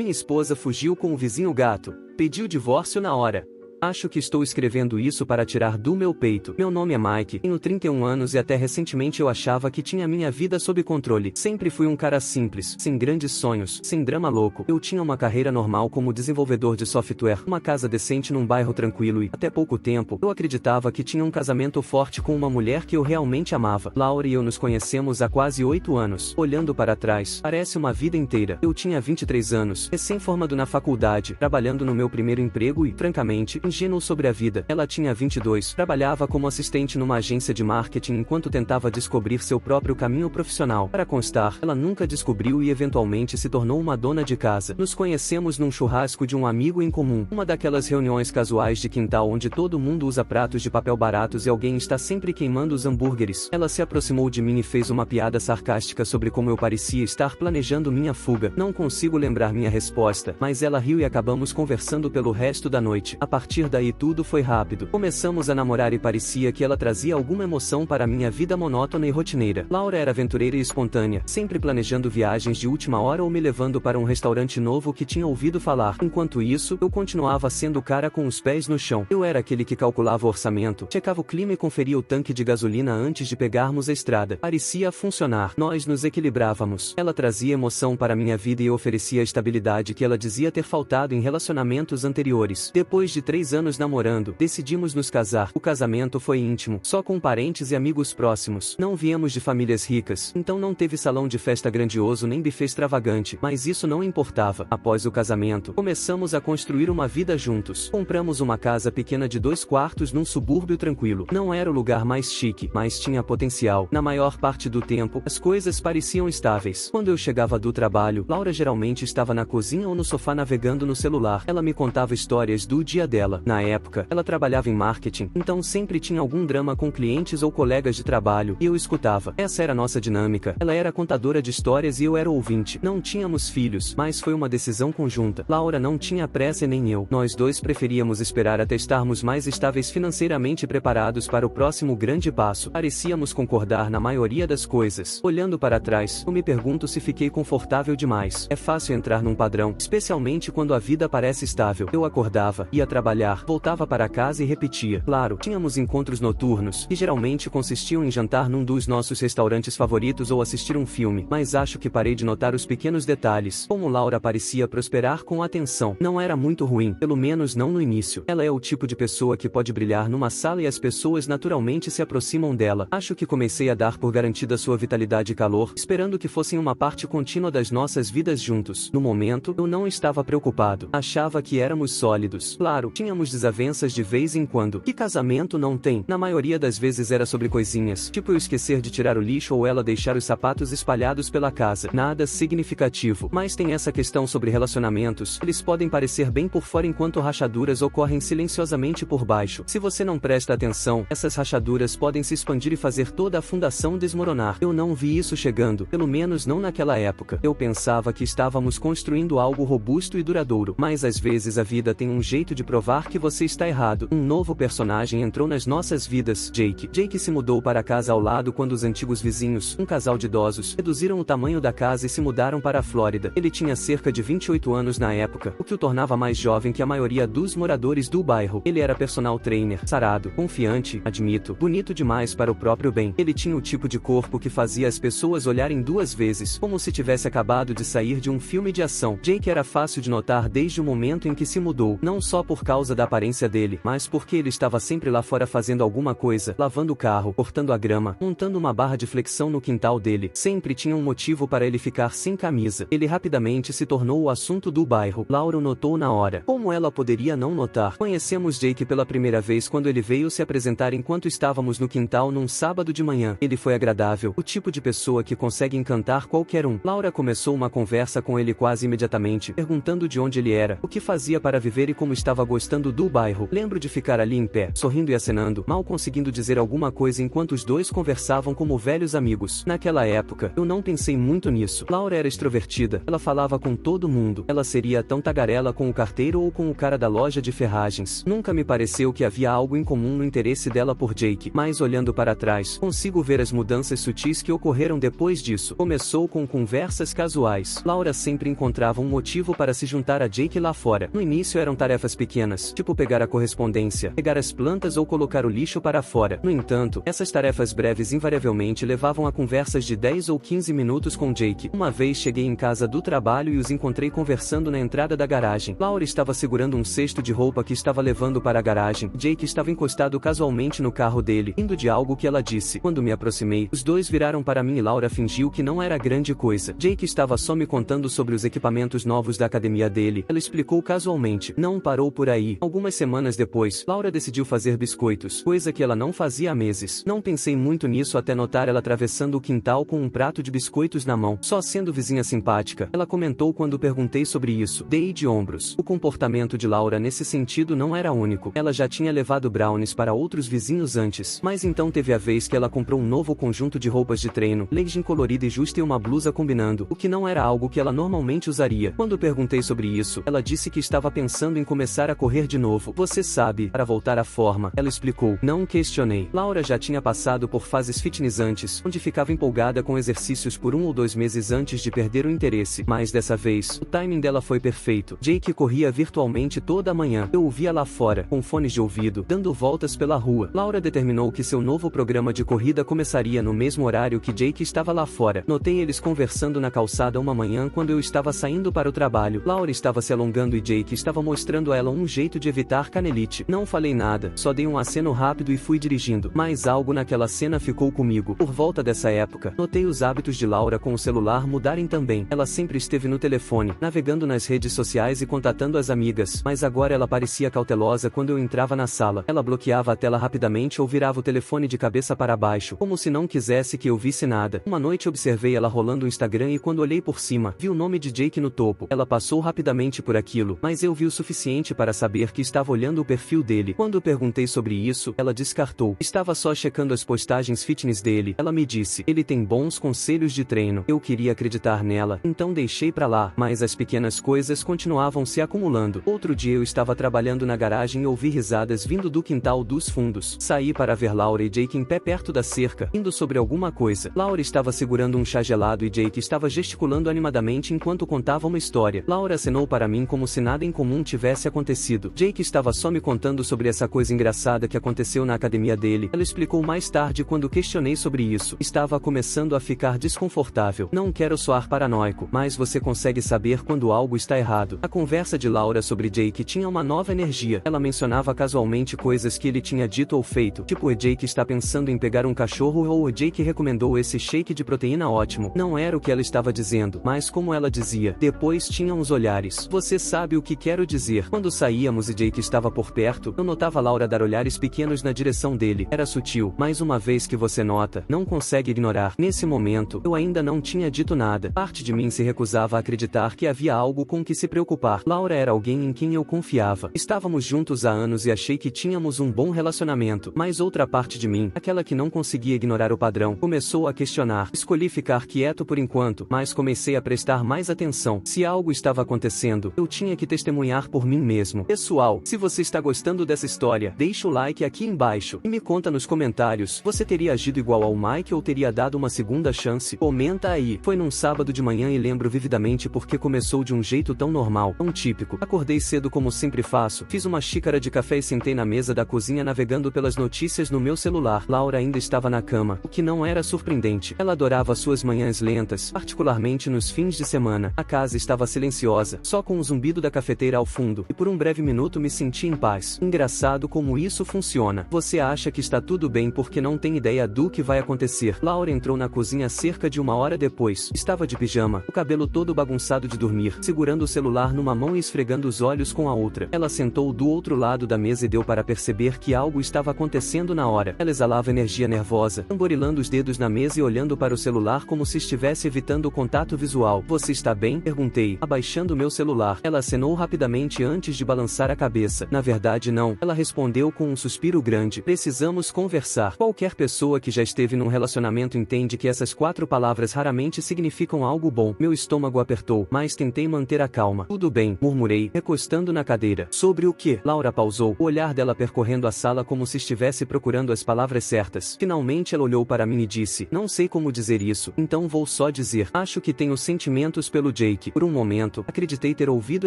Minha esposa fugiu com o vizinho gato. Pediu divórcio na hora. Acho que estou escrevendo isso para tirar do meu peito. Meu nome é Mike, tenho 31 anos e até recentemente eu achava que tinha minha vida sob controle. Sempre fui um cara simples, sem grandes sonhos, sem drama louco. Eu tinha uma carreira normal como desenvolvedor de software, uma casa decente num bairro tranquilo e, até pouco tempo, eu acreditava que tinha um casamento forte com uma mulher que eu realmente amava. Laura e eu nos conhecemos há quase 8 anos. Olhando para trás, parece uma vida inteira. Eu tinha 23 anos, recém-formado na faculdade, trabalhando no meu primeiro emprego e, francamente, ingênuo sobre a vida. Ela tinha 22, trabalhava como assistente numa agência de marketing enquanto tentava descobrir seu próprio caminho profissional. Para constar, ela nunca descobriu e eventualmente se tornou uma dona de casa. Nos conhecemos num churrasco de um amigo em comum, uma daquelas reuniões casuais de quintal onde todo mundo usa pratos de papel baratos e alguém está sempre queimando os hambúrgueres. Ela se aproximou de mim e fez uma piada sarcástica sobre como eu parecia estar planejando minha fuga. Não consigo lembrar minha resposta, mas ela riu e acabamos conversando pelo resto da noite. A partir daí tudo foi rápido. Começamos a namorar e parecia que ela trazia alguma emoção para minha vida monótona e rotineira. Laura era aventureira e espontânea, sempre planejando viagens de última hora ou me levando para um restaurante novo que tinha ouvido falar. Enquanto isso, eu continuava sendo o cara com os pés no chão. Eu era aquele que calculava o orçamento, checava o clima e conferia o tanque de gasolina antes de pegarmos a estrada. Parecia funcionar. Nós nos equilibrávamos. Ela trazia emoção para minha vida e eu oferecia a estabilidade que ela dizia ter faltado em relacionamentos anteriores. Depois de 3 anos namorando, decidimos nos casar. O casamento foi íntimo, só com parentes e amigos próximos. Não viemos de famílias ricas, então não teve salão de festa grandioso nem buffet extravagante, mas isso não importava. Após o casamento, começamos a construir uma vida juntos. Compramos uma casa pequena de 2 quartos num subúrbio tranquilo. Não era o lugar mais chique, mas tinha potencial. Na maior parte do tempo, as coisas pareciam estáveis. Quando eu chegava do trabalho, Laura geralmente estava na cozinha ou no sofá navegando no celular. Ela me contava histórias do dia dela. Na época, ela trabalhava em marketing, então sempre tinha algum drama com clientes ou colegas de trabalho, e eu escutava. Essa era a nossa dinâmica. Ela era contadora de histórias e eu era ouvinte. Não tínhamos filhos, mas foi uma decisão conjunta. Laura não tinha pressa e nem eu. Nós dois preferíamos esperar até estarmos mais estáveis financeiramente e preparados para o próximo grande passo. Parecíamos concordar na maioria das coisas. Olhando para trás, eu me pergunto se fiquei confortável demais. É fácil entrar num padrão, especialmente quando a vida parece estável. Eu acordava, ia trabalhar, voltava para casa e repetia. Claro, tínhamos encontros noturnos, que geralmente consistiam em jantar num dos nossos restaurantes favoritos ou assistir um filme, mas acho que parei de notar os pequenos detalhes. Como Laura parecia prosperar com atenção. Não era muito ruim, pelo menos não no início. Ela é o tipo de pessoa que pode brilhar numa sala e as pessoas naturalmente se aproximam dela. Acho que comecei a dar por garantida sua vitalidade e calor, esperando que fossem uma parte contínua das nossas vidas juntos. No momento, eu não estava preocupado. Achava que éramos sólidos. Claro, tínhamos desavenças de vez em quando. Que casamento não tem? Na maioria das vezes era sobre coisinhas, tipo eu esquecer de tirar o lixo ou ela deixar os sapatos espalhados pela casa. Nada significativo. Mas tem essa questão sobre relacionamentos. Eles podem parecer bem por fora enquanto rachaduras ocorrem silenciosamente por baixo. Se você não presta atenção, essas rachaduras podem se expandir e fazer toda a fundação desmoronar. Eu não vi isso chegando, pelo menos não naquela época. Eu pensava que estávamos construindo algo robusto e duradouro. Mas às vezes a vida tem um jeito de provar que você está errado. Um novo personagem entrou nas nossas vidas, Jake. Jake se mudou para a casa ao lado quando os antigos vizinhos, um casal de idosos, reduziram o tamanho da casa e se mudaram para a Flórida. Ele tinha cerca de 28 anos na época, o que o tornava mais jovem que a maioria dos moradores do bairro. Ele era personal trainer, sarado, confiante, admito, bonito demais para o próprio bem. Ele tinha o tipo de corpo que fazia as pessoas olharem 2 vezes, como se tivesse acabado de sair de um filme de ação. Jake era fácil de notar desde o momento em que se mudou, não só por causa da aparência dele, mas porque ele estava sempre lá fora fazendo alguma coisa, lavando o carro, cortando a grama, montando uma barra de flexão no quintal dele. Sempre tinha um motivo para ele ficar sem camisa. Ele rapidamente se tornou o assunto do bairro. Laura o notou na hora. Como ela poderia não notar? Conhecemos Jake pela primeira vez quando ele veio se apresentar enquanto estávamos no quintal num sábado de manhã. Ele foi agradável, o tipo de pessoa que consegue encantar qualquer um. Laura começou uma conversa com ele quase imediatamente, perguntando de onde ele era, o que fazia para viver e como estava gostando voltando do bairro. Lembro de ficar ali em pé, sorrindo e acenando, mal conseguindo dizer alguma coisa enquanto os dois conversavam como velhos amigos. Naquela época, eu não pensei muito nisso. Laura era extrovertida, ela falava com todo mundo. Ela seria tão tagarela com o carteiro ou com o cara da loja de ferragens. Nunca me pareceu que havia algo em comum no interesse dela por Jake, mas olhando para trás, consigo ver as mudanças sutis que ocorreram depois disso. Começou com conversas casuais. Laura sempre encontrava um motivo para se juntar a Jake lá fora. No início eram tarefas pequenas, tipo pegar a correspondência, pegar as plantas ou colocar o lixo para fora. No entanto, essas tarefas breves invariavelmente levavam a conversas de 10 ou 15 minutos com Jake. Uma vez cheguei em casa do trabalho e os encontrei conversando na entrada da garagem. Laura estava segurando um cesto de roupa que estava levando para a garagem. Jake estava encostado casualmente no carro dele, rindo de algo que ela disse. Quando me aproximei, os dois viraram para mim e Laura fingiu que não era grande coisa. Jake estava só me contando sobre os equipamentos novos da academia dele. Ela explicou casualmente. Não parou por aí. Algumas semanas depois, Laura decidiu fazer biscoitos, coisa que ela não fazia há meses. Não pensei muito nisso até notar ela atravessando o quintal com um prato de biscoitos na mão. Só sendo vizinha simpática, ela comentou quando perguntei sobre isso. Dei de ombros. O comportamento de Laura nesse sentido não era único. Ela já tinha levado brownies para outros vizinhos antes. Mas então teve a vez que ela comprou um novo conjunto de roupas de treino, legging colorida e justa e uma blusa combinando, o que não era algo que ela normalmente usaria. Quando perguntei sobre isso, ela disse que estava pensando em começar a correr de novo. Você sabe, para voltar à forma, ela explicou. Não questionei. Laura já tinha passado por fases fitness antes, onde ficava empolgada com exercícios por 1 ou 2 meses antes de perder o interesse. Mas dessa vez, o timing dela foi perfeito. Jake corria virtualmente toda a manhã. Eu o via lá fora, com fones de ouvido, dando voltas pela rua. Laura determinou que seu novo programa de corrida começaria no mesmo horário que Jake estava lá fora. Notei eles conversando na calçada uma manhã quando eu estava saindo para o trabalho. Laura estava se alongando e Jake estava mostrando a ela um jeito de evitar canelite. Não falei nada, só dei um aceno rápido e fui dirigindo. Mas algo naquela cena ficou comigo. Por volta dessa época, notei os hábitos de Laura com o celular mudarem também. Ela sempre esteve no telefone, navegando nas redes sociais e contatando as amigas, mas agora ela parecia cautelosa quando eu entrava na sala. Ela bloqueava a tela rapidamente ou virava o telefone de cabeça para baixo, como se não quisesse que eu visse nada. Uma noite observei ela rolando o Instagram e quando olhei por cima, vi o nome de Jake no topo. Ela passou rapidamente por aquilo, mas eu vi o suficiente para saber que estava olhando o perfil dele. Quando perguntei sobre isso, ela descartou. Estava só checando as postagens fitness dele. Ela me disse, ele tem bons conselhos de treino. Eu queria acreditar nela, então deixei pra lá, mas as pequenas coisas continuavam se acumulando. Outro dia eu estava trabalhando na garagem e ouvi risadas vindo do quintal dos fundos. Saí para ver Laura e Jake em pé perto da cerca, indo sobre alguma coisa. Laura estava segurando um chá gelado e Jake estava gesticulando animadamente enquanto contava uma história. Laura acenou para mim como se nada em comum tivesse acontecido. Jake estava só me contando sobre essa coisa engraçada que aconteceu na academia dele. Ela explicou mais tarde quando questionei sobre isso. Estava começando a ficar desconfortável. Não quero soar paranoico, mas você consegue saber quando algo está errado. A conversa de Laura sobre Jake tinha uma nova energia. Ela mencionava casualmente coisas que ele tinha dito ou feito, tipo o Jake está pensando em pegar um cachorro ou o Jake recomendou esse shake de proteína ótimo. Não era o que ela estava dizendo, mas como ela dizia. Depois tinham os olhares. Você sabe o que quero dizer. Quando saíamos e Jake estava por perto, eu notava Laura dar olhares pequenos na direção dele. Era sutil, mas uma vez que você nota, não consegue ignorar. Nesse momento, eu ainda não tinha dito nada. Parte de mim se recusava a acreditar que havia algo com que se preocupar. Laura era alguém em quem eu confiava. Estávamos juntos há anos e achei que tínhamos um bom relacionamento. Mas outra parte de mim, aquela que não conseguia ignorar o padrão, começou a questionar. Escolhi ficar quieto por enquanto, mas comecei a prestar mais atenção. Se algo estava acontecendo, eu tinha que testemunhar por mim mesmo. Pessoal, se você está gostando dessa história, deixa o like aqui embaixo e me conta nos comentários, você teria agido igual ao Mike ou teria dado uma segunda chance? Comenta aí. Foi num sábado de manhã e lembro vividamente porque começou de um jeito tão normal, tão típico. Acordei cedo como sempre faço, fiz uma xícara de café e sentei na mesa da cozinha navegando pelas notícias no meu celular. Laura ainda estava na cama, o que não era surpreendente. Ela adorava suas manhãs lentas, particularmente nos fins de semana. A casa estava silenciosa, só com o zumbido da cafeteira ao fundo, e por um breve minuto me senti em paz. Engraçado como isso funciona. Você acha que está tudo bem porque não tem ideia do que vai acontecer. Laura entrou na cozinha cerca de 1 hora depois. Estava de pijama, o cabelo todo bagunçado de dormir, segurando o celular numa mão e esfregando os olhos com a outra. Ela sentou do outro lado da mesa e deu para perceber que algo estava acontecendo na hora. Ela exalava energia nervosa, tamborilando os dedos na mesa e olhando para o celular como se estivesse evitando o contato visual. Você está bem? Perguntei, abaixando meu celular. Ela acenou rapidamente antes de balançar a cabeça. Na verdade não, ela respondeu com um suspiro grande. Precisamos conversar. Qualquer pessoa que já esteve num relacionamento entende que essas 4 palavras raramente significam algo bom. Meu estômago apertou, mas tentei manter a calma. Tudo bem, murmurei, recostando na cadeira. Sobre o que? Laura pausou, o olhar dela percorrendo a sala como se estivesse procurando as palavras certas. Finalmente ela olhou para mim e disse, não sei como dizer isso, então vou só dizer, acho que tenho sentimentos pelo Jake. Por um momento, acreditei ter ouvido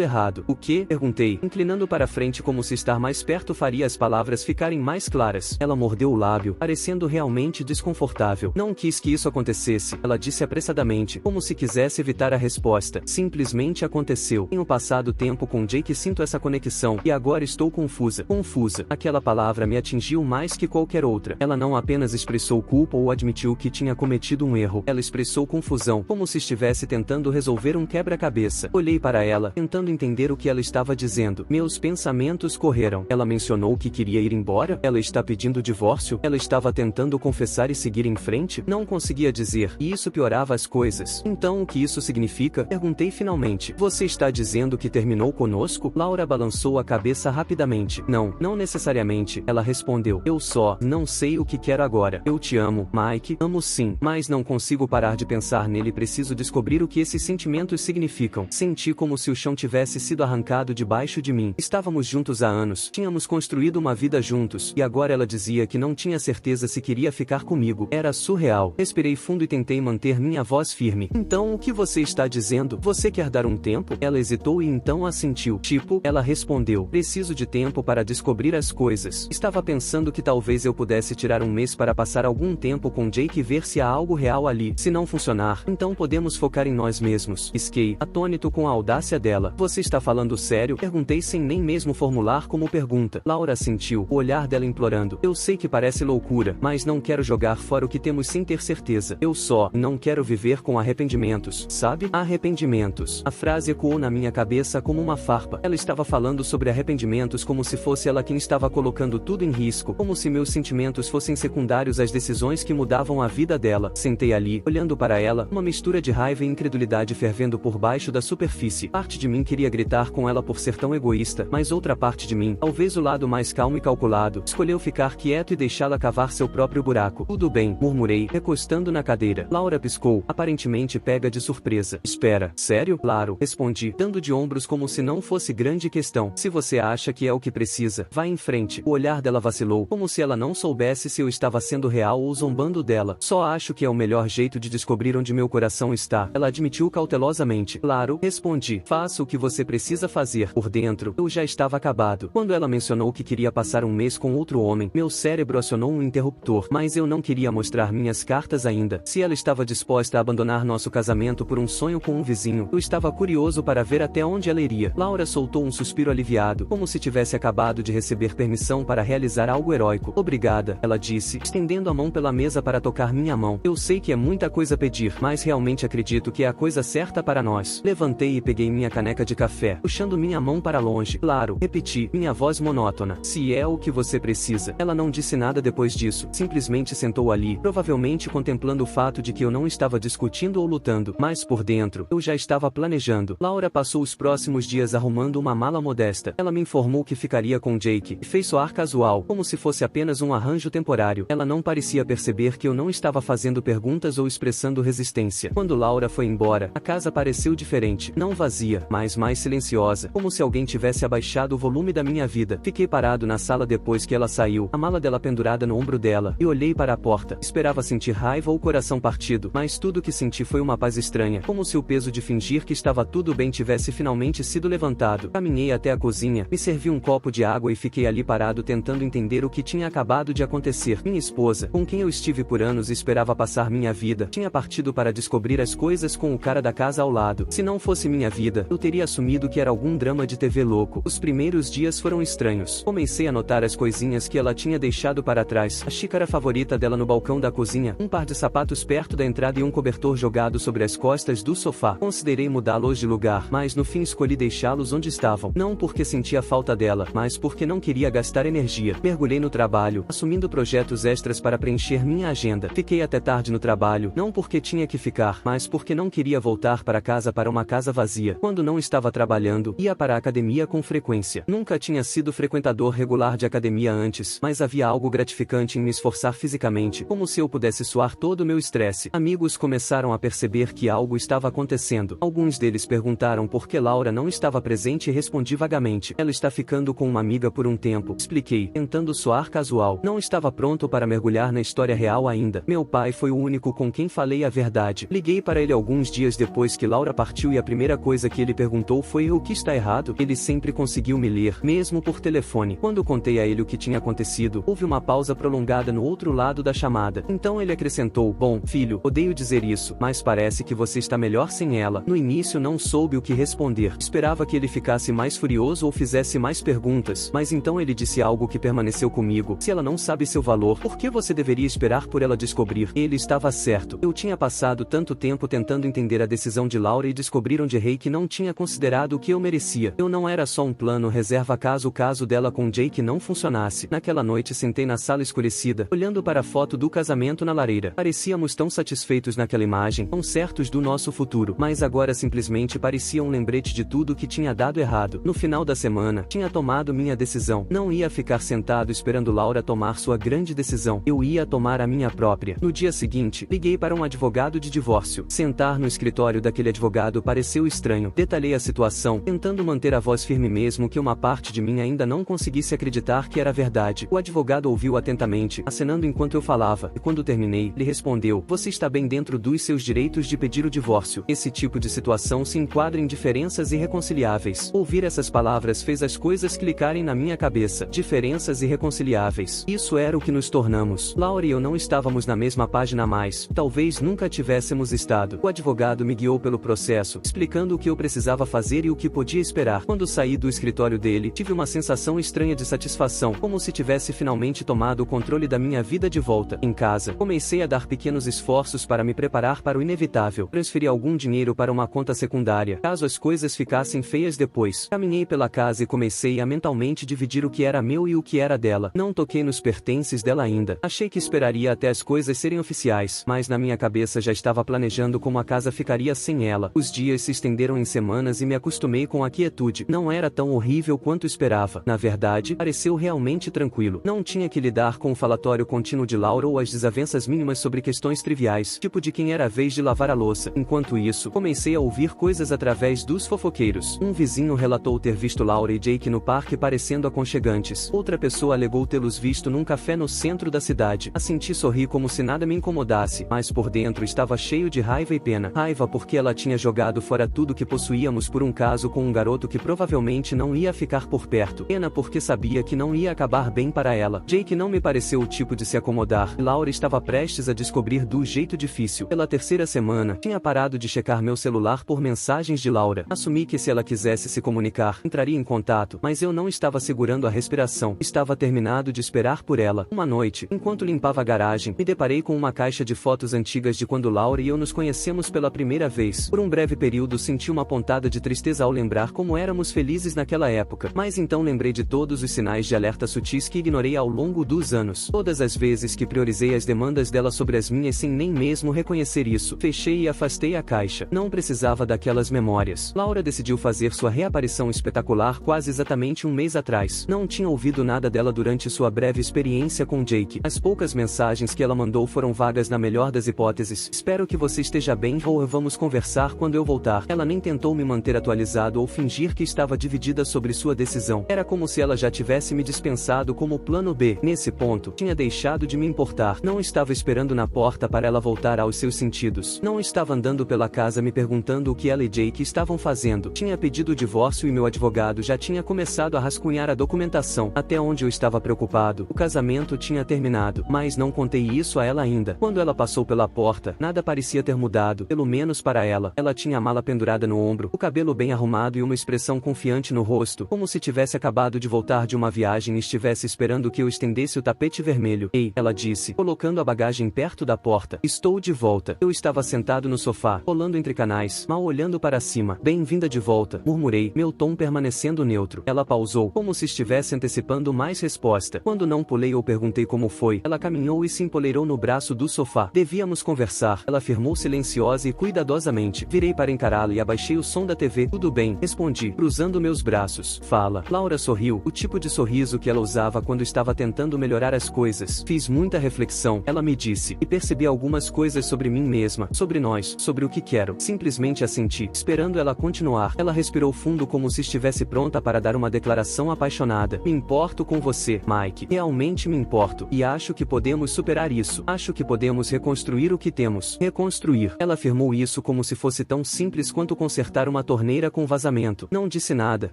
errado. O quê? Perguntei, inclinando para frente como se estar mais perto faria as palavras ficarem mais claras. Ela mordeu o lábio, parecendo realmente desconfortável. Não quis que isso acontecesse, ela disse apressadamente, como se quisesse evitar a resposta. Simplesmente aconteceu. Tenho passado tempo com Jake e sinto essa conexão, e agora estou confusa. Confusa. Aquela palavra me atingiu mais que qualquer outra. Ela não apenas expressou culpa ou admitiu que tinha cometido um erro, ela expressou confusão, como se estivesse tentando resolver um quebra-cabeça. Olhei para ela, tentando entender o que ela estava dizendo. Meus pensamentos correram. Ela mencionou que queria ir embora? Ela está pedindo divórcio? Ela estava tentando confessar e seguir em frente? Não conseguia dizer, e isso piorava as coisas. Então o que isso significa? Perguntei finalmente. Você está dizendo que terminou conosco? Laura balançou a cabeça rapidamente. Não, não necessariamente, ela respondeu. Eu só não sei o que quero agora. Eu te amo, Mike, amo sim, mas não consigo parar de pensar nele e preciso descobrir o que esses sentimentos significam. Senti como se o chão tivesse sido arrancado debaixo de mim. Estávamos juntos há anos, tínhamos construído uma vida juntos, e agora ela dizia que não tinha certeza se queria ficar comigo. Era surreal. Respirei fundo e tentei manter minha voz firme. Então o que você está dizendo? Você quer dar um tempo? Ela hesitou e então assentiu. Tipo, ela respondeu, preciso de tempo para descobrir as coisas. Estava pensando que talvez eu pudesse tirar um mês para passar algum tempo com Jake e ver se há algo real ali. Se não funcionar, então podemos focar em nós mesmos. Pisquei, atônito com a audácia dela. Você está falando sério? Perguntei sem nem mesmo formular como pergunta. Laura assentiu, o olhar dela implorando. Eu sei que parece loucura, mas não quero jogar fora o que temos sem ter certeza. Eu só não quero viver com arrependimentos, sabe? Arrependimentos. A frase ecoou na minha cabeça como uma farpa. Ela estava falando sobre arrependimentos como se fosse ela quem estava colocando tudo em risco, como se meus sentimentos fossem secundários às decisões que mudavam a vida dela. Sentei ali, olhando para ela, uma mistura de raiva e incredulidade fervendo por baixo da superfície. Parte de mim queria gritar com ela por ser tão egoísta, mas outra parte de mim, talvez o lado mais calmo e calculado, escolheu ficar quieto e deixá-la cavar seu próprio buraco. Tudo bem, murmurei, recostando na cadeira. Laura piscou, aparentemente pega de surpresa. Espera, sério? Claro, respondi, dando de ombros como se não fosse grande questão. Se você acha que é o que precisa, vá em frente. O olhar dela vacilou, como se ela não soubesse se eu estava sendo real ou zombando dela. Só acho que é o melhor jeito de descobrir onde meu coração está. Ela admitiu cautelosamente. Claro, respondi. Faça o que você precisa fazer. Por dentro, eu já estava acabado. Quando ela mencionou que queria passar um mês com outro homem, meu cérebro acionou um interruptor. Mas eu não queria mostrar minhas cartas ainda. Se ela estava disposta a abandonar nosso casamento por um sonho com um vizinho, eu estava curioso para ver até onde ela iria. Laura soltou um suspiro aliviado, como se tivesse acabado de receber permissão para realizar algo heróico. Obrigada, ela disse, estendendo a mão pela mesa para tocar minha mão. Eu sei que é muita coisa pedir, mas realmente acredito que é a coisa certa para nós. Levantei e peguei minha caneca de café, puxando minha mão para longe. Claro, repeti, minha voz monótona. Se é o que você precisa. Ela não disse nada depois disso, simplesmente sentou ali, provavelmente contemplando o fato de que eu não estava discutindo ou lutando, mas por dentro, eu já estava planejando. Laura passou os próximos dias arrumando uma mala modesta. Ela me informou que ficaria com Jake, e fez soar casual, como se fosse apenas um arranjo temporário. Ela não parecia perceber que eu não estava fazendo perguntas ou expressando resistência. Quando Laura foi embora, a casa pareceu diferente, não vazia, mas mais silenciosa, como se alguém tivesse abaixado o volume da minha vida. Fiquei parado na sala depois que ela saiu, a mala dela pendurada no ombro dela, e olhei para a porta. Esperava sentir raiva ou coração partido, mas tudo que senti foi uma paz estranha, como se o peso de fingir que estava tudo bem tivesse finalmente sido levantado. Caminhei até a cozinha, me servi um copo de água e fiquei ali parado tentando entender o que tinha acabado de acontecer. Minha esposa, com quem eu estive por anos e esperava passar minha vida, tinha partido para descobrir as coisas com o cara da casa ao lado. Se não fosse minha vida, eu teria assumido que era algum drama de TV louco. Os primeiros dias foram estranhos. Comecei a notar as coisinhas que ela tinha deixado para trás, a xícara favorita dela no balcão da cozinha, um par de sapatos perto da entrada e um cobertor jogado sobre as costas do sofá. Considerei mudá-los de lugar, mas no fim escolhi deixá-los onde estavam. Não porque sentia falta dela, mas porque não queria gastar energia. Mergulhei no trabalho, assumindo projetos extras para preencher minha agenda. Fiquei até tarde no trabalho, não porque tinha que ficar, mas porque não queria voltar para casa para uma casa vazia. Quando não estava trabalhando, ia para a academia com frequência. frequência. Nunca tinha sido frequentador regular de academia antes, mas havia algo gratificante em me esforçar fisicamente, como se eu pudesse suar todo o meu estresse. Amigos começaram a perceber que algo estava acontecendo. Alguns deles perguntaram por que Laura não estava presente e respondi vagamente. Ela está ficando com uma amiga por um tempo, expliquei, tentando soar casual. Não estava pronto para mergulhar na história real ainda. Meu pai foi o único com quem falei a verdade. Liguei para ele alguns dias depois que Laura partiu e a primeira coisa que ele perguntou foi: o que está errado? Ele sempre conseguiu me ler, mesmo por telefone. Quando contei a ele o que tinha acontecido, houve uma pausa prolongada no outro lado da chamada. Então ele acrescentou: bom, filho, odeio dizer isso, mas parece que você está melhor sem ela. No início não soube o que responder. Esperava que ele ficasse mais furioso ou fizesse mais perguntas, mas então ele disse algo que permaneceu comigo: se ela não sabe seu valor, por que você deveria esperar por ela descobrir? Ele estava certo. Eu tinha passado tanto tempo tentando entender a decisão de Laura e descobrir onde errei que não tinha considerado o que eu merecia. Eu não era só um plano reserva caso o caso dela com Jake não funcionasse. Naquela noite sentei na sala escurecida, olhando para a foto do casamento na lareira. Parecíamos tão satisfeitos naquela imagem, tão certos do nosso futuro, mas agora simplesmente parecia um lembrete de tudo que tinha dado errado. No final da semana, tinha tomado minha decisão. Não ia ficar sentado esperando Laura tomar sua grande decisão. Eu ia tomar a minha própria. No dia seguinte, liguei para um advogado de divórcio. Sentar no escritório daquele advogado pareceu estranho. Detalhei a situação, tentando manter a voz firme mesmo que uma parte de mim ainda não conseguisse acreditar que era verdade. O advogado ouviu atentamente, acenando enquanto eu falava, e quando terminei, lhe respondeu: você está bem dentro dos seus direitos de pedir o divórcio. Esse tipo de situação se enquadra em diferenças irreconciliáveis. Ouvir essas palavras fez as coisas clicarem na minha cabeça. Diferenças irreconciliáveis. Isso era o que nos tornamos. Laura e eu não estávamos na mesma página mais. Talvez nunca tivéssemos estado. O advogado me guiou pelo processo, explicando o que eu precisava fazer e o que podia esperar. Quando saí do escritório dele, tive uma sensação estranha de satisfação, como se tivesse finalmente tomado o controle da minha vida de volta. Em casa, comecei a dar pequenos esforços para me preparar para o inevitável. Transferi algum dinheiro para uma conta secundária, caso as coisas ficassem feias depois. Caminhei pela casa e comecei a mentalmente dividir o que era meu e o que era dela. Não toquei nos pertences dela ainda. Achei que esperaria até as coisas serem oficiais, mas na minha cabeça já estava planejando como a casa ficaria sem ela. Os dias se estenderam em semanas e me acostumei com a quietude. Não era tão horrível quanto esperava. Na verdade, pareceu realmente tranquilo. Não tinha que lidar com o falatório contínuo de Laura ou as desavenças mínimas sobre questões triviais, tipo de quem era a vez de lavar a louça. Enquanto isso, comecei a ouvir coisas através dos fofoqueiros. Um vizinho relatou ter visto Laura e Jake no parque parecendo aconchegantes. Outra pessoa alegou tê-los visto num café no centro da cidade. Assenti sorrir como se nada me incomodasse, mas por dentro estava cheio de raiva e pena. Raiva porque ela tinha jogado fora tudo que possuíamos por um caso com um garoto que provavelmente não ia ficar por perto. Pena porque sabia que não ia acabar bem para ela. Jake não me pareceu o tipo de se acomodar. Laura estava prestes a descobrir do jeito difícil. Pela terceira semana, tinha parado de checar meu celular por mensagens de Laura. Assumi que se ela quisesse se comunicar, entraria em contato, mas eu não estava segurando a respiração. Estava terminado de esperar por ela. Uma noite, enquanto limpava a garagem, me deparei com uma caixa de fotos antigas de quando Laura e eu nos conhecemos pela primeira vez. Por um breve período senti uma pontada de tristeza ao lembrar como éramos felizes naquela época, mas então lembrei de todos os sinais de alerta sutis que ignorei ao longo dos anos. Todas as vezes que priorizei as demandas dela sobre as minhas sem nem mesmo reconhecer isso. Fechei e afastei a caixa. Não precisava daquelas memórias. Laura decidiu fazer sua reaparição espetacular quase exatamente um mês atrás. Não tinha ouvido nada dela durante sua breve experiência com Jake. As poucas mensagens que ela mandou foram vagas na melhor das hipóteses. Espero que você esteja bem ou vamos conversar quando eu voltar. Ela nem tentou me manter atualizado ou fingir que estava dividida sobre sua decisão. Era como se ela já tivesse me dispensado como plano B. Nesse ponto, tinha deixado de me importar. Não estava esperando na porta para ela voltar aos seus sentidos. Não estava andando pela casa me perguntando o que ela e Jake estavam fazendo. Tinha pedido o divórcio e meu advogado já tinha começado a rascunhar a documentação. Até onde eu estava preocupado, o casamento tinha terminado, mas não contei isso a ela ainda. Quando ela passou pela porta, nada parecia ter mudado, pelo menos para ela. Ela tinha a mala pendurada no ombro, o cabelo bem arrumado e uma expressão confiante no rosto, como se tivesse acabado de voltar de uma viagem e estivesse esperando que eu estendesse o tapete vermelho. Ei, ela disse, colocando a bagagem perto da porta. Estou de volta. Eu estava sentado no sofá, rolando entre canais, mal olhando para cima. Bem-vinda de volta, murmurei, meu tom permanecendo neutro. Ela pausou, como se estivesse antecipando mais resposta. Quando não pulei ou perguntei como foi, ela caminhou e se empoleirou no braço do sofá. Devíamos conversar, ela afirmou silenciosa e cuidadosamente. Virei para encará-la e abaixei o som da TV. Tudo bem, respondi, cruzando meus meus braços. Fala. Laura sorriu, o tipo de sorriso que ela usava quando estava tentando melhorar as coisas. Fiz muita reflexão, ela me disse, e percebi algumas coisas sobre mim mesma, sobre nós, sobre o que quero. Simplesmente assenti, esperando ela continuar. Ela respirou fundo como se estivesse pronta para dar uma declaração apaixonada. Me importo com você, Mike. Realmente me importo. E acho que podemos superar isso. Acho que podemos reconstruir o que temos. Reconstruir. Ela afirmou isso como se fosse tão simples quanto consertar uma torneira com vazamento. Não disse nada.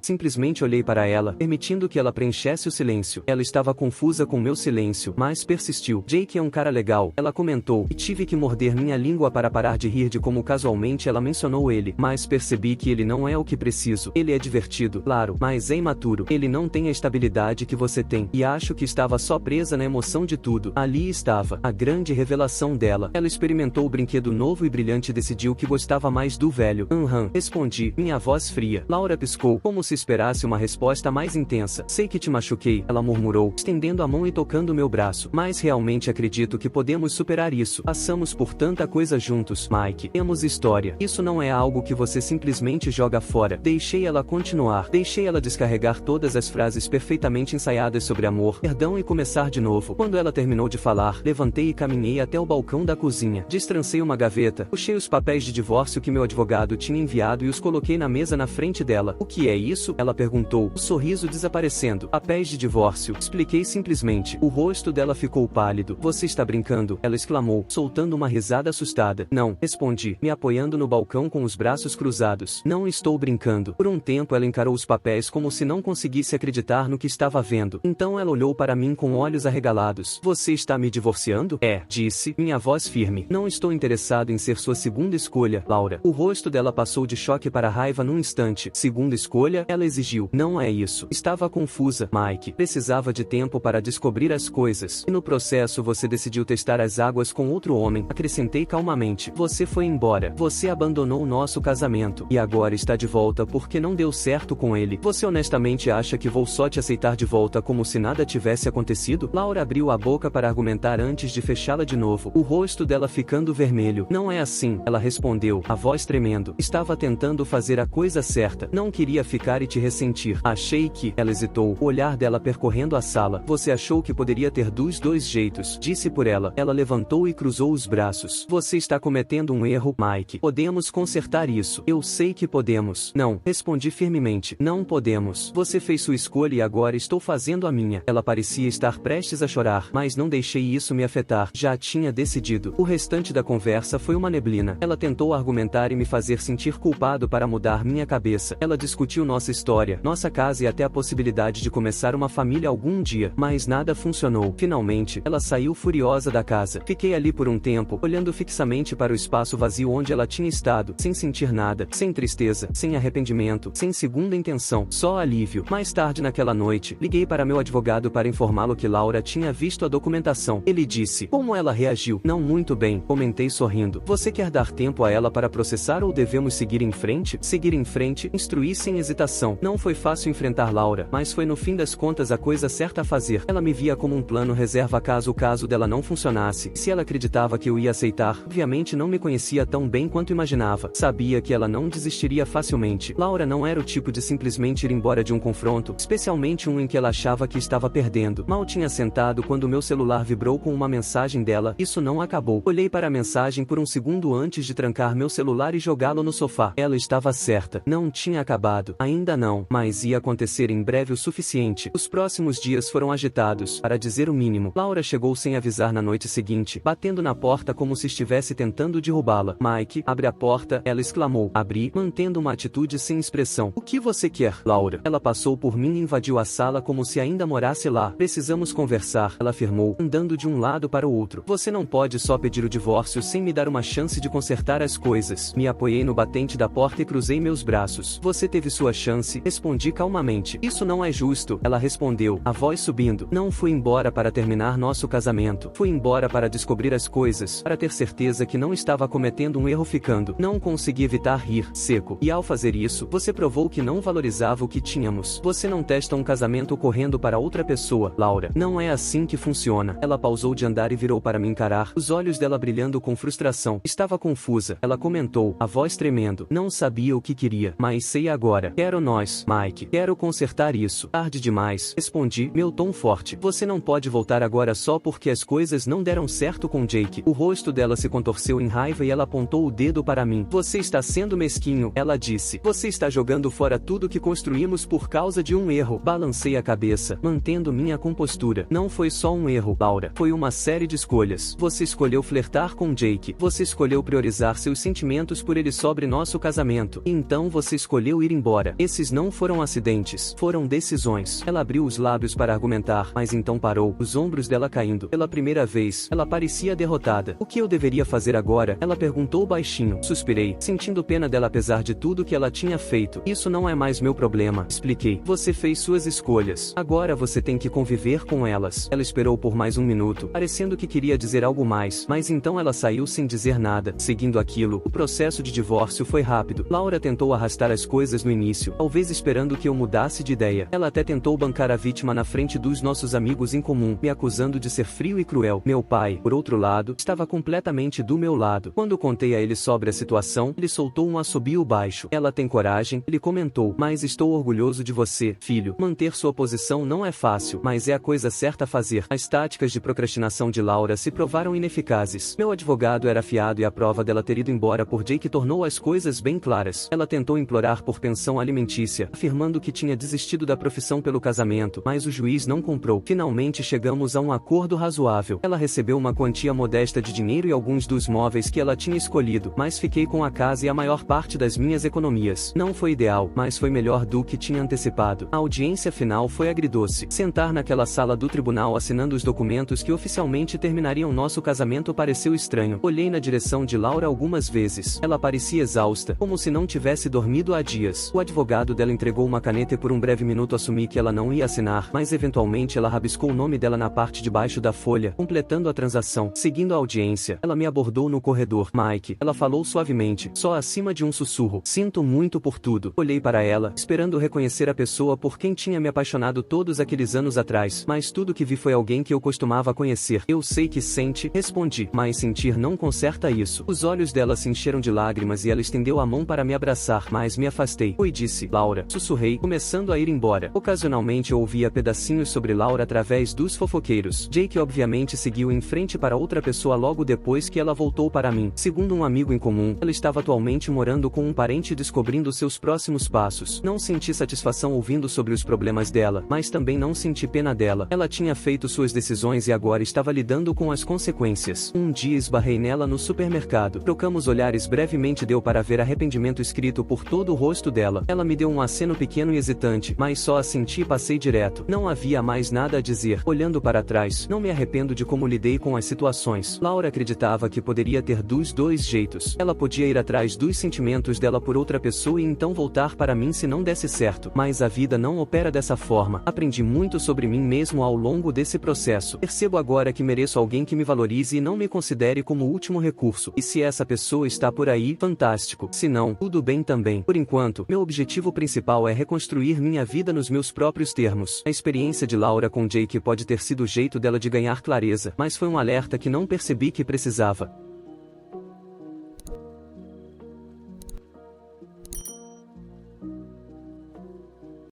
Simplesmente olhei para ela, permitindo que ela preenchesse o silêncio. Ela estava confusa com meu silêncio, mas persistiu. Jake é um cara legal, ela comentou, e tive que morder minha língua para parar de rir de como casualmente ela mencionou ele, mas percebi que ele não é o que preciso. Ele é divertido, claro, mas é imaturo. Ele não tem a estabilidade que você tem, e acho que estava só presa na emoção de tudo. Ali estava, a grande revelação dela. Ela experimentou o brinquedo novo e brilhante e decidiu que gostava mais do velho. Respondi, minha voz fria. Laura piscou, como se esperasse uma resposta mais intensa. Sei que te machuquei, ela murmurou, estendendo a mão e tocando meu braço. Mas realmente acredito que podemos superar isso. Passamos por tanta coisa juntos, Mike. Temos história. Isso não é algo que você simplesmente joga fora. Deixei ela continuar. Deixei ela descarregar todas as frases perfeitamente ensaiadas sobre amor, perdão e começar de novo. Quando ela terminou de falar, levantei e caminhei até o balcão da cozinha. Destrancei uma gaveta, puxei os papéis de divórcio que meu advogado tinha enviado e os coloquei na mesa na frente dela. O que é isso? Ela perguntou, o sorriso desaparecendo. Papéis de divórcio. Expliquei simplesmente. O rosto dela ficou pálido. Você está brincando? Ela exclamou, soltando uma risada assustada. Não, respondi, me apoiando no balcão com os braços cruzados. Não estou brincando. Por um tempo ela encarou os papéis como se não conseguisse acreditar no que estava vendo. Então ela olhou para mim com olhos arregalados. Você está me divorciando? É, disse, minha voz firme. Não estou interessado em ser sua segunda escolha, Laura. O rosto dela passou de choque para raiva num instante. Segunda escolha? Ela exigiu. Não é isso. Estava confusa, Mike. Precisava de tempo para descobrir as coisas. E no processo você decidiu testar as águas com outro homem. Acrescentei calmamente. Você foi embora. Você abandonou o nosso casamento. E agora está de volta porque não deu certo com ele. Você honestamente acha que vou só te aceitar de volta como se nada tivesse acontecido? Laura abriu a boca para argumentar antes de fechá-la de novo. O rosto dela ficando vermelho. Não é assim, ela respondeu, a voz tremendo. Estava tentando fazer a coisa certa. Não queria ficar e te ressentir. Achei que... Ela hesitou. O olhar dela percorrendo a sala. Você achou que poderia ter dos dois jeitos. Disse por ela. Ela levantou e cruzou os braços. Você está cometendo um erro, Mike. Podemos consertar isso. Eu sei que podemos. Não. Respondi firmemente. Não podemos. Você fez sua escolha e agora estou fazendo a minha. Ela parecia estar prestes a chorar, mas não deixei isso me afetar. Já tinha decidido. O restante da conversa foi uma neblina. Ela tentou argumentar e me fazer sentir culpado para mudar minha cabeça. Ela discutiu nossa história, nossa casa e até a possibilidade de começar uma família algum dia, mas nada funcionou. Finalmente, ela saiu furiosa da casa. Fiquei ali por um tempo, olhando fixamente para o espaço vazio onde ela tinha estado, sem sentir nada, sem tristeza, sem arrependimento, sem segunda intenção, só alívio. Mais tarde naquela noite, liguei para meu advogado para informá-lo que Laura tinha visto a documentação. Ele disse, como ela reagiu? Não muito bem, comentei sorrindo. Você quer dar tempo a ela para processar ou devemos seguir em frente? Seguir em frente, instruí sem hesitação. Não foi fácil enfrentar Laura, mas foi no fim das contas a coisa certa a fazer. Ela me via como um plano reserva caso o caso dela não funcionasse. Se ela acreditava que eu ia aceitar, obviamente não me conhecia tão bem quanto imaginava. Sabia que ela não desistiria facilmente. Laura não era o tipo de simplesmente ir embora de um confronto, especialmente um em que ela achava que estava perdendo. Mal tinha sentado quando meu celular vibrou com uma mensagem dela. Isso não acabou. Olhei para a mensagem por um segundo antes de trancar meu celular e jogá-lo no sofá. Ela estava certa. Não tinha acabado. Ainda não, mas ia acontecer em breve o suficiente. Os próximos dias foram agitados, para dizer o mínimo. Laura chegou sem avisar na noite seguinte, batendo na porta como se estivesse tentando derrubá-la. Mike, abre a porta, ela exclamou. Abri, mantendo uma atitude sem expressão. O que você quer, Laura? Ela passou por mim e invadiu a sala como se ainda morasse lá. Precisamos conversar, ela afirmou, andando de um lado para o outro. Você não pode só pedir o divórcio sem me dar uma chance de consertar as coisas. Me apoiei no batente da porta e cruzei meus braços. Você teve sua chance, respondi calmamente. Isso não é justo, ela respondeu, a voz subindo. Não fui embora para terminar nosso casamento. Fui embora para descobrir as coisas, para ter certeza que não estava cometendo um erro ficando. Não consegui evitar rir, seco. E ao fazer isso, você provou que não valorizava o que tínhamos. Você não testa um casamento correndo para outra pessoa, Laura. Não é assim que funciona. Ela pausou de andar e virou para me encarar, os olhos dela brilhando com frustração. Estava confusa. Ela comentou, a voz tremendo. Não sabia o que queria, mas sei agora. Quero nós, Mike. Quero consertar isso. Tarde demais. Respondi, meu tom forte. Você não pode voltar agora só porque as coisas não deram certo com Jake. O rosto dela se contorceu em raiva e ela apontou o dedo para mim. Você está sendo mesquinho, ela disse. Você está jogando fora tudo que construímos por causa de um erro. Balancei a cabeça, mantendo minha compostura. Não foi só um erro, Laura. Foi uma série de escolhas. Você escolheu flertar com Jake. Você escolheu priorizar seus sentimentos por ele sobre nosso casamento. E então você escolheu ir embora. Esses não foram acidentes. Foram decisões. Ela abriu os lábios para argumentar, mas então parou, os ombros dela caindo. Pela primeira vez, ela parecia derrotada. O que eu deveria fazer agora? Ela perguntou baixinho. Suspirei, sentindo pena dela apesar de tudo que ela tinha feito. Isso não é mais meu problema. Expliquei. Você fez suas escolhas. Agora você tem que conviver com elas. Ela esperou por mais um minuto, parecendo que queria dizer algo mais, mas então ela saiu sem dizer nada. Seguindo aquilo, o processo de divórcio foi rápido. Laura tentou arrastar as coisas no início, talvez esperando que eu mudasse de ideia. Ela até tentou bancar a vítima na frente dos nossos amigos em comum, me acusando de ser frio e cruel. Meu pai, por outro lado, estava completamente do meu lado. Quando contei a ele sobre a situação, ele soltou um assobio baixo. Ela tem coragem, ele comentou, mas estou orgulhoso de você, filho. Manter sua posição não é fácil, mas é a coisa certa a fazer. As táticas de procrastinação de Laura se provaram ineficazes. Meu advogado era afiado e a prova dela ter ido embora por Jake tornou as coisas bem claras. Ela tentou implorar por pensão alimentícia, afirmando que tinha desistido da profissão pelo casamento, mas o juiz não comprou. Finalmente chegamos a um acordo razoável. Ela recebeu uma quantia modesta de dinheiro e alguns dos móveis que ela tinha escolhido, mas fiquei com a casa e a maior parte das minhas economias. Não foi ideal, mas foi melhor do que tinha antecipado. A audiência final foi agridoce. Sentar naquela sala do tribunal assinando os documentos que oficialmente terminariam nosso casamento pareceu estranho. Olhei na direção de Laura algumas vezes. Ela parecia exausta, como se não tivesse dormido há dias. O advogado dela entregou uma caneta e por um breve minuto assumi que ela não ia assinar, mas eventualmente ela rabiscou o nome dela na parte de baixo da folha, completando a transação. Seguindo a audiência, ela me abordou no corredor. Mike, ela falou suavemente, só acima de um sussurro. Sinto muito por tudo. Olhei para ela, esperando reconhecer a pessoa por quem tinha me apaixonado todos aqueles anos atrás, mas tudo que vi foi alguém que eu costumava conhecer. Eu sei que sente, respondi, mas sentir não conserta isso. Os olhos dela se encheram de lágrimas e ela estendeu a mão para me abraçar, mas me afastei. Oi, disse, Laura. Sussurrei, começando a ir embora. Ocasionalmente eu ouvia pedacinhos sobre Laura através dos fofoqueiros. Jake obviamente seguiu em frente para outra pessoa logo depois que ela voltou para mim. Segundo um amigo em comum, ela estava atualmente morando com um parente descobrindo seus próximos passos. Não senti satisfação ouvindo sobre os problemas dela, mas também não senti pena dela. Ela tinha feito suas decisões e agora estava lidando com as consequências. Um dia esbarrei nela no supermercado. Trocamos olhares brevemente, deu para ver arrependimento escrito por todo o rosto dela. Ela me deu um aceno pequeno e hesitante, mas só assenti e passei direto. Não havia mais nada a dizer. Olhando para trás, não me arrependo de como lidei com as situações. Laura acreditava que poderia ter dos dois jeitos. Ela podia ir atrás dos sentimentos dela por outra pessoa e então voltar para mim se não desse certo. Mas a vida não opera dessa forma. Aprendi muito sobre mim mesmo ao longo desse processo. Percebo agora que mereço alguém que me valorize e não me considere como último recurso. E se essa pessoa está por aí, fantástico. Se não, tudo bem também. Por enquanto, meu objetivo principal é reconstruir minha vida nos meus próprios termos. A experiência de Laura com Jake pode ter sido o jeito dela de ganhar clareza, mas foi um alerta que não percebi que precisava.